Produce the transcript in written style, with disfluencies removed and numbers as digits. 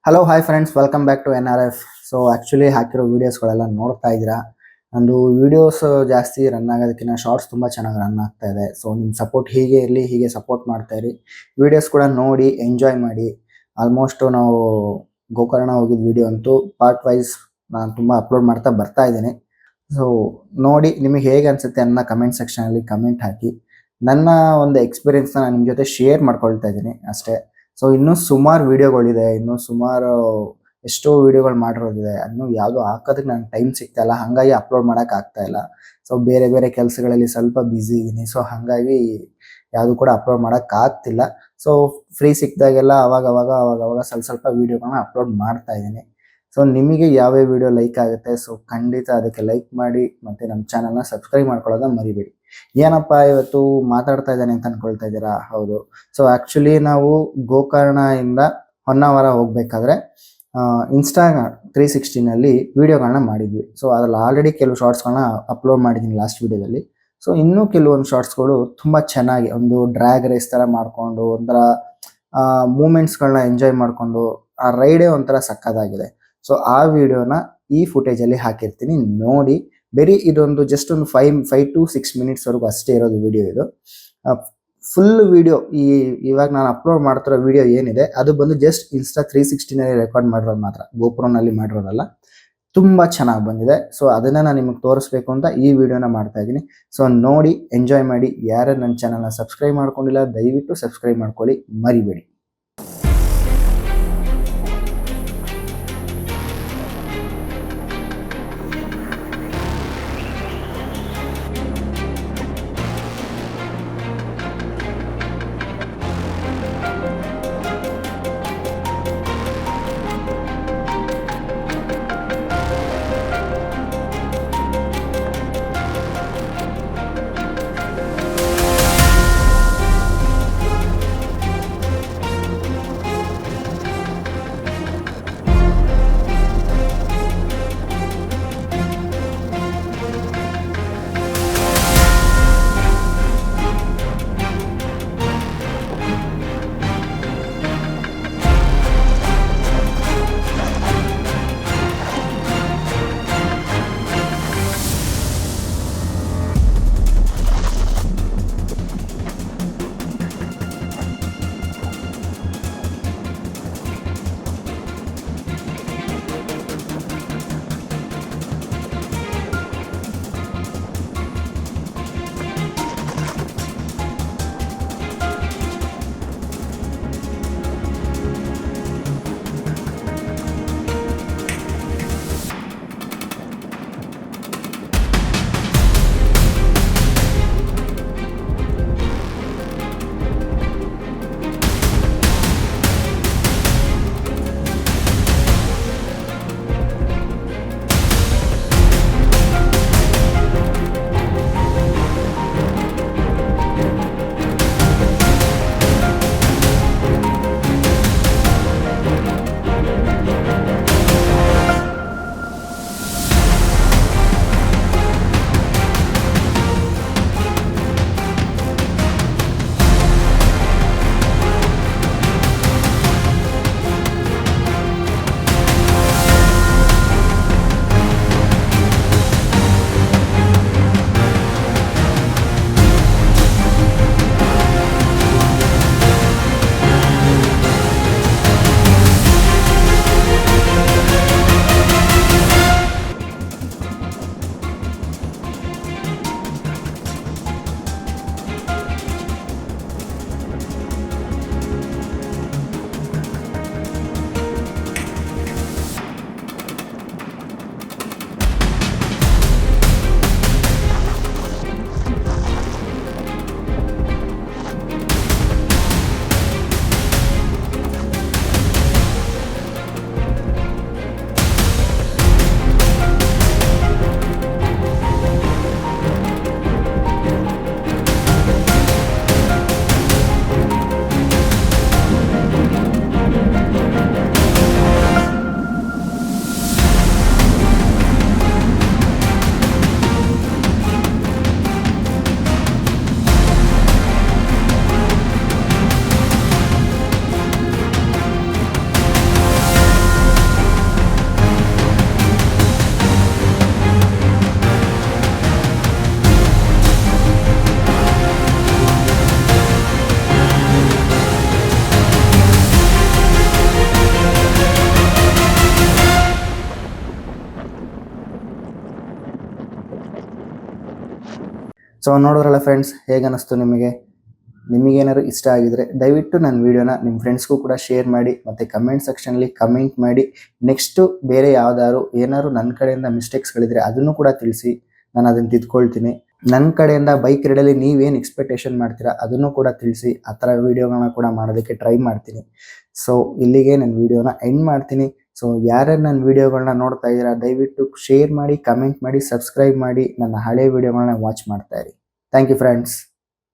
Hello hi friends, welcome back to NRF. So actually ಹಾಕಿರೋ ವೀಡಿಯೋಸ್ಗಳೆಲ್ಲ ನೋಡ್ತಾ ಇದ್ದೀರಾ. ನಂದು ವೀಡಿಯೋಸ್ ಜಾಸ್ತಿ ರನ್ ಆಗೋದಕ್ಕಿಂತ ಶಾರ್ಟ್ಸ್ ತುಂಬ ಚೆನ್ನಾಗಿ ರನ್ ಆಗ್ತಾ ಇದೆ. ಸೊ ನಿಮ್ಮ ಸಪೋರ್ಟ್ ಹೀಗೆ ಇರಲಿ, ಹೀಗೆ ಸಪೋರ್ಟ್ ಮಾಡ್ತಾ ಇರಿ. ವೀಡಿಯೋಸ್ ಕೂಡ ನೋಡಿ ಎಂಜಾಯ್ ಮಾಡಿ. ಆಲ್ಮೋಸ್ಟು ನಾವು ಗೋಕರ್ಣ ಹೋಗಿದ್ದ ವೀಡಿಯೋ ಅಂತೂ ಪಾರ್ಟ್ ವೈಸ್ ನಾನು ತುಂಬ ಅಪ್ಲೋಡ್ ಮಾಡ್ತಾ ಬರ್ತಾ ಇದ್ದೀನಿ. ಸೊ ನೋಡಿ ನಿಮಗೆ ಹೇಗೆ ಅನಿಸುತ್ತೆ ಅನ್ನೋ ಕಮೆಂಟ್ ಸೆಕ್ಷನಲ್ಲಿ ಕಮೆಂಟ್ ಹಾಕಿ. ನನ್ನ ಒಂದು ಎಕ್ಸ್ಪೀರಿಯೆನ್ಸ್ನ ನಾನು ನಿಮ್ಮ ಜೊತೆ ಶೇರ್ ಮಾಡ್ಕೊಳ್ತಾ ಇದ್ದೀನಿ ಅಷ್ಟೇ. ಸೊ ಇನ್ನೂ ಸುಮಾರು ವೀಡಿಯೋಗಳಿದೆ, ಇನ್ನೂ ಸುಮಾರು ಎಷ್ಟೋ ವೀಡಿಯೋಗಳು ಮಾಡಿರೋದಿದೆ. ಇನ್ನೂ ಯಾವುದೋ ಹಾಕೋದಕ್ಕೆ ನಂಗೆ ಟೈಮ್ ಸಿಗ್ತಾ ಇಲ್ಲ, ಹಾಗಾಗಿ ಅಪ್ಲೋಡ್ ಮಾಡೋಕೆ ಆಗ್ತಾ ಇಲ್ಲ. ಸೊ ಬೇರೆ ಬೇರೆ ಕೆಲಸಗಳಲ್ಲಿ ಸ್ವಲ್ಪ ಬ್ಯುಸಿ ಇದ್ದೀನಿ. ಸೊ ಹಾಗಾಗಿ ಯಾವುದು ಕೂಡ ಅಪ್ಲೋಡ್ ಮಾಡೋಕ್ಕಾಗ್ತಿಲ್ಲ. ಸೊ ಫ್ರೀ ಸಿಕ್ಕಿದಾಗೆಲ್ಲ ಅವಾಗ ಸ್ವಲ್ಪ ವೀಡಿಯೋಗಳನ್ನ ಅಪ್ಲೋಡ್ ಮಾಡ್ತಾ ಇದ್ದೀನಿ. ಸೊ ನಿಮಗೆ ಯಾವ್ಯಾವ ವೀಡಿಯೋ ಲೈಕ್ ಆಗುತ್ತೆ, ಸೊ ಖಂಡಿತ ಅದಕ್ಕೆ ಲೈಕ್ ಮಾಡಿ ಮತ್ತು ನಮ್ಮ ಚಾನಲ್ನ ಸಬ್ಸ್ಕ್ರೈಬ್ ಮಾಡ್ಕೊಳ್ಳೋದನ್ನ ಮರಿಬೇಡಿ. ಏನಪ್ಪ ಇವತ್ತು ಮಾತಾಡ್ತಾ ಇದ್ದಾನೆ ಅಂತ ಅನ್ಕೊಳ್ತಾ ಇದ್ದೀರಾ? ಹೌದು. ಸೊ ಆ್ಯಕ್ಚುಲಿ ನಾವು ಗೋಕರ್ಣದಿಂದ ಹೊನ್ನಾವರ ಹೋಗಬೇಕಾದ್ರೆ ಇನ್ಸ್ಟಾಗ್ರಾಮ್ 360ನಲ್ಲಿ ವೀಡಿಯೋಗಳನ್ನ ಮಾಡಿದ್ವಿ. ಸೊ ಅದ್ರಲ್ಲಿ ಆಲ್ರೆಡಿ ಕೆಲವು ಶಾರ್ಟ್ಸ್ಗಳನ್ನ ಅಪ್ಲೋಡ್ ಮಾಡಿದ್ದೀನಿ ಲಾಸ್ಟ್ ವೀಡಿಯೋದಲ್ಲಿ. ಸೊ ಇನ್ನೂ ಕೆಲವೊಂದು ಶಾರ್ಟ್ಸ್ಗಳು ತುಂಬ ಚೆನ್ನಾಗಿ ಒಂದು ಡ್ರ್ಯಾಗ್ ರೇಸ್ ಥರ ಮಾಡಿಕೊಂಡು ಒಂಥರ ಮೂಮೆಂಟ್ಸ್ಗಳನ್ನ ಎಂಜಾಯ್ ಮಾಡಿಕೊಂಡು ಆ ರೈಡೇ ಒಂಥರ ಸಕ್ಕತ್ತಾಗಿದೆ. ಸೊ ಆ ವಿಡಿಯೋನ ಈ ಫುಟೇಜಲ್ಲಿ ಹಾಕಿರ್ತೀನಿ, ನೋಡಿ. ಬರೀ ಇದೊಂದು ಜಸ್ಟ್ ಒಂದು 5 to 6 ಮಿನಿಟ್ಸ್ವರೆಗೂ ಅಷ್ಟೇ ಇರೋದು ವಿಡಿಯೋ ಇದು. ಫುಲ್ ವಿಡಿಯೋ ಇವಾಗ ನಾನು ಅಪ್ಲೋಡ್ ಮಾಡ್ತಿರೋ ವಿಡಿಯೋ ಏನಿದೆ ಅದು ಬಂದು ಜಸ್ಟ್ ಇನ್ಸ್ಟಾ 360ನಲ್ಲಿ ರೆಕಾರ್ಡ್ ಮಾಡಿರೋದು ಮಾತ್ರ, ಗೋಪ್ರೋನಲ್ಲಿ ಮಾಡಿರೋದಲ್ಲ. ತುಂಬ ಚೆನ್ನಾಗಿ ಬಂದಿದೆ. ಸೊ ಅದನ್ನು ನಾನು ನಿಮಗೆ ತೋರಿಸ್ಬೇಕು ಅಂತ ಈ ವಿಡಿಯೋನ ಮಾಡ್ತಾ ಇದ್ದೀನಿ. ಸೊ ನೋಡಿ ಎಂಜಾಯ್ ಮಾಡಿ. ಯಾರು ನನ್ನ ಚಾನಲ್ನ ಸಬ್ಸ್ಕ್ರೈಬ್ ಮಾಡ್ಕೊಂಡಿಲ್ಲ ದಯವಿಟ್ಟು ಸಬ್ಸ್ಕ್ರೈಬ್ ಮಾಡ್ಕೊಳ್ಳಿ, ಮರಿಬೇಡಿ. ಸೊ ನೋಡಿದ್ರಲ್ಲ ಫ್ರೆಂಡ್ಸ್, ಹೇಗೆ ಅನ್ನಿಸ್ತು ನಿಮಗೆ? ನಿಮಗೇನಾದ್ರು ಇಷ್ಟ ಆಗಿದ್ರೆ ದಯವಿಟ್ಟು ನನ್ನ ವಿಡಿಯೋನ ನಿಮ್ಮ ಫ್ರೆಂಡ್ಸ್ಗೂ ಕೂಡ ಶೇರ್ ಮಾಡಿ, ಮತ್ತು ಕಮೆಂಟ್ ಸೆಕ್ಷನಲ್ಲಿ ಕಮೆಂಟ್ ಮಾಡಿ. ನೆಕ್ಸ್ಟು ಬೇರೆ ಯಾವ್ದಾದ್ರು ಏನಾದ್ರು ನನ್ನ ಕಡೆಯಿಂದ ಮಿಸ್ಟೇಕ್ಸ್ಗಳಿದ್ರೆ ಅದನ್ನು ಕೂಡ ತಿಳಿಸಿ, ನಾನು ಅದನ್ನು ತಿದ್ಕೊಳ್ತೀನಿ. ನನ್ನ ಕಡೆಯಿಂದ ಬೈಕ್ ರೈಡಲ್ಲಿ ನೀವೇನು ಎಕ್ಸ್ಪೆಕ್ಟೇಷನ್ ಮಾಡ್ತೀರಾ ಅದನ್ನು ಕೂಡ ತಿಳಿಸಿ. ಆ ಥರ ವೀಡಿಯೋಗಳನ್ನ ಕೂಡ ಮಾಡೋದಕ್ಕೆ ಟ್ರೈ ಮಾಡ್ತೀನಿ. ಸೊ ಇಲ್ಲಿಗೆ ನನ್ನ ವೀಡಿಯೋನ ಎಂಡ್ ಮಾಡ್ತೀನಿ. ಸೊ ಯಾರ್ಯಾರು ನನ್ನ ವೀಡಿಯೋಗಳನ್ನ ನೋಡ್ತಾ ಇದ್ದೀರಾ ದಯವಿಟ್ಟು ಶೇರ್ ಮಾಡಿ, ಕಮೆಂಟ್ ಮಾಡಿ, ಸಬ್ಸ್ಕ್ರೈಬ್ ಮಾಡಿ, ನನ್ನ ಹಳೆ ವೀಡಿಯೋಗಳನ್ನ ವಾಚ್ ಮಾಡ್ತಾ ಇರಿ. Thank you friends.